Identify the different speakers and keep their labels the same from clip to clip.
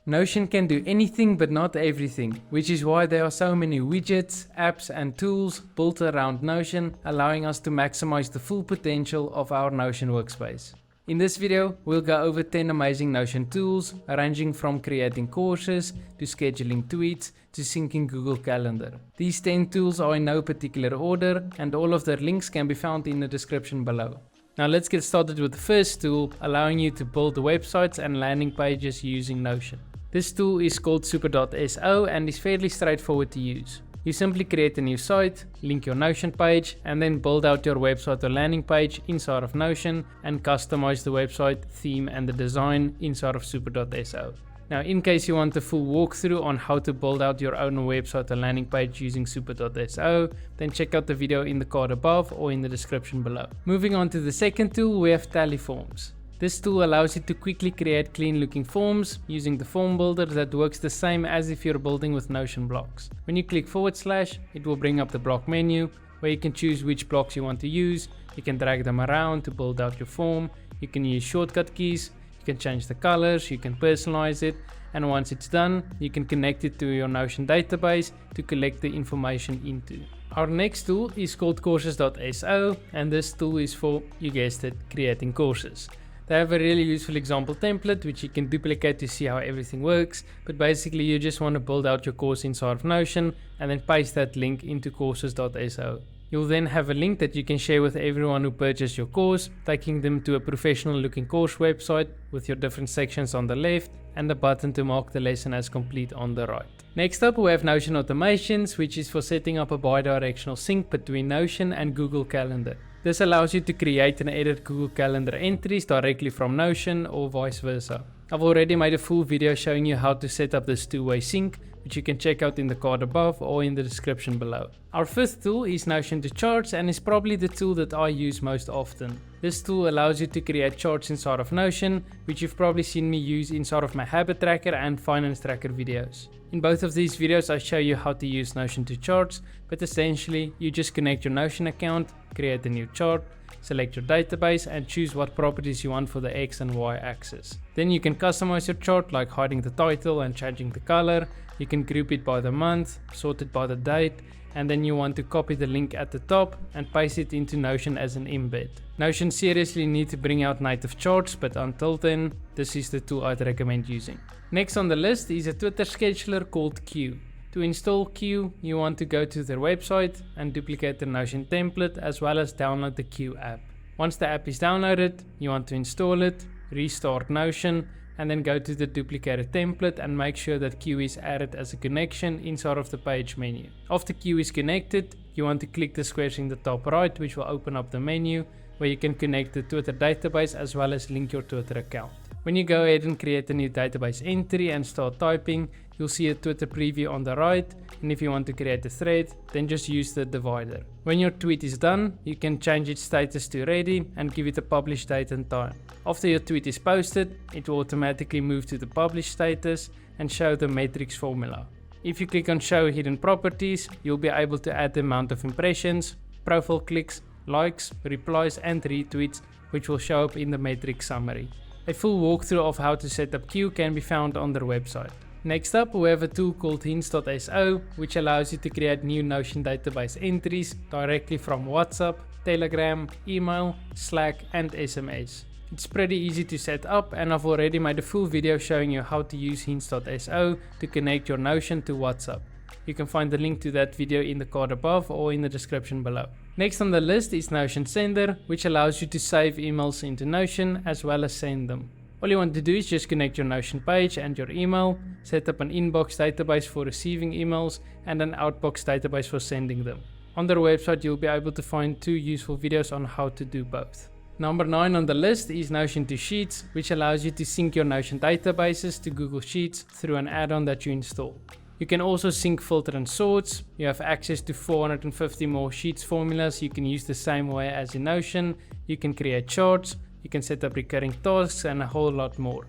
Speaker 1: Notion can do anything but not everything, which is why there are so many widgets, apps and tools built around Notion, allowing us to maximize the full potential of our Notion workspace. In this video, we'll go over 10 amazing Notion tools, ranging from creating courses, to scheduling tweets, to syncing Google Calendar. These 10 tools are in no particular order, and all of their links can be found in the description below. Now let's get started with the first tool, allowing you to build websites and landing pages using Notion. This tool is called super.so and is fairly straightforward to use. You simply create a new site, link your Notion page, and then build out your website or landing page inside of Notion and customize the website, theme and the design inside of super.so. Now, in case you want a full walkthrough on how to build out your own website or landing page using super.so, then check out the video in the card above or in the description below. Moving on to the second tool, we have Tally Forms. This tool allows you to quickly create clean looking forms using the form builder that works the same as if you're building with Notion blocks. When you click /, it will bring up the block menu where you can choose which blocks you want to use. You can drag them around to build out your form. You can use shortcut keys. You can change the colors. You can personalize it. And once it's done, you can connect it to your Notion database to collect the information into. Our next tool is called courses.so, and this tool is for, you guessed it, creating courses. They have a really useful example template which you can duplicate to see how everything works, but basically you just want to build out your course inside of Notion and then paste that link into courses.so. You'll then have a link that you can share with everyone who purchased your course, taking them to a professional looking course website with your different sections on the left and a button to mark the lesson as complete on the right. Next up, we have Notion Automations, which is for setting up a bi-directional sync between Notion and Google Calendar. This allows you to create and edit Google Calendar entries directly from Notion or vice versa. I've already made a full video showing you how to set up this two-way sync, which you can check out in the card above or in the description below. Our fifth tool is Notion to Charts and is probably the tool that I use most often. This tool allows you to create charts inside of Notion, which you've probably seen me use inside of my habit tracker and finance tracker videos. In both of these videos I show you how to use Notion to Charts, but essentially you just connect your Notion account, create a new chart, select your database and choose what properties you want for the X and Y axis. Then you can customize your chart, like hiding the title and changing the color. You can group it by the month, sort it by the date, and then you want to copy the link at the top and paste it into Notion as an embed. Notion seriously need to bring out native charts, but until then, this is the tool I'd recommend using. Next on the list is a Twitter scheduler called Q. To install Q, you want to go to their website and duplicate the Notion template as well as download the Q app. Once the app is downloaded, you want to install it, restart Notion, and then go to the duplicated template and make sure that Q is added as a connection inside of the page menu. After Q is connected, you want to click the squares in the top right, which will open up the menu where you can connect the Twitter database as well as link your Twitter account. When you go ahead and create a new database entry and start typing, you'll see a Twitter preview on the right, and if you want to create a thread, then just use the divider. When your tweet is done, you can change its status to ready and give it a publish date and time. After your tweet is posted, it will automatically move to the publish status and show the metrics formula. If you click on show hidden properties, you'll be able to add the amount of impressions, profile clicks, likes, replies and retweets, which will show up in the metrics summary. A full walkthrough of how to set up Q can be found on their website. Next up, we have a tool called hints.so, which allows you to create new Notion database entries directly from WhatsApp, Telegram, email, Slack and SMS. It's pretty easy to set up, and I've already made a full video showing you how to use hints.so to connect your Notion to WhatsApp. You can find the link to that video in the card above or in the description below. Next on the list is Notion Sender, which allows you to save emails into Notion as well as send them. All you want to do is just connect your Notion page and your email, set up an inbox database for receiving emails and an outbox database for sending them. On their website you'll be able to find 2 useful videos on how to do both. Number 9 on the list is Notion to Sheets, which allows you to sync your Notion databases to Google Sheets through an add-on that you install. You can also sync, filter and sorts. You have access to 450 more Sheets formulas you can use the same way as in Notion. You can create charts, you can set up recurring tasks and a whole lot more.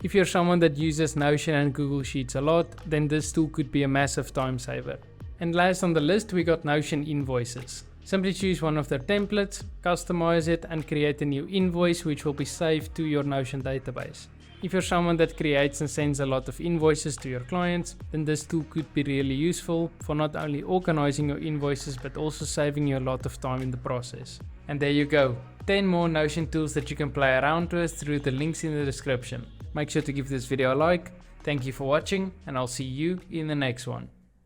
Speaker 1: If you're someone that uses Notion and Google Sheets a lot, then this tool could be a massive time saver. And last on the list we got Notion invoices. Simply choose one of their templates, customize it and create a new invoice which will be saved to your Notion database. If you're someone that creates and sends a lot of invoices to your clients, then this tool could be really useful for not only organizing your invoices but also saving you a lot of time in the process. And there you go, 10 more Notion tools that you can play around with through the links in the description. Make sure to give this video a like. Thank you for watching, and I'll see you in the next one.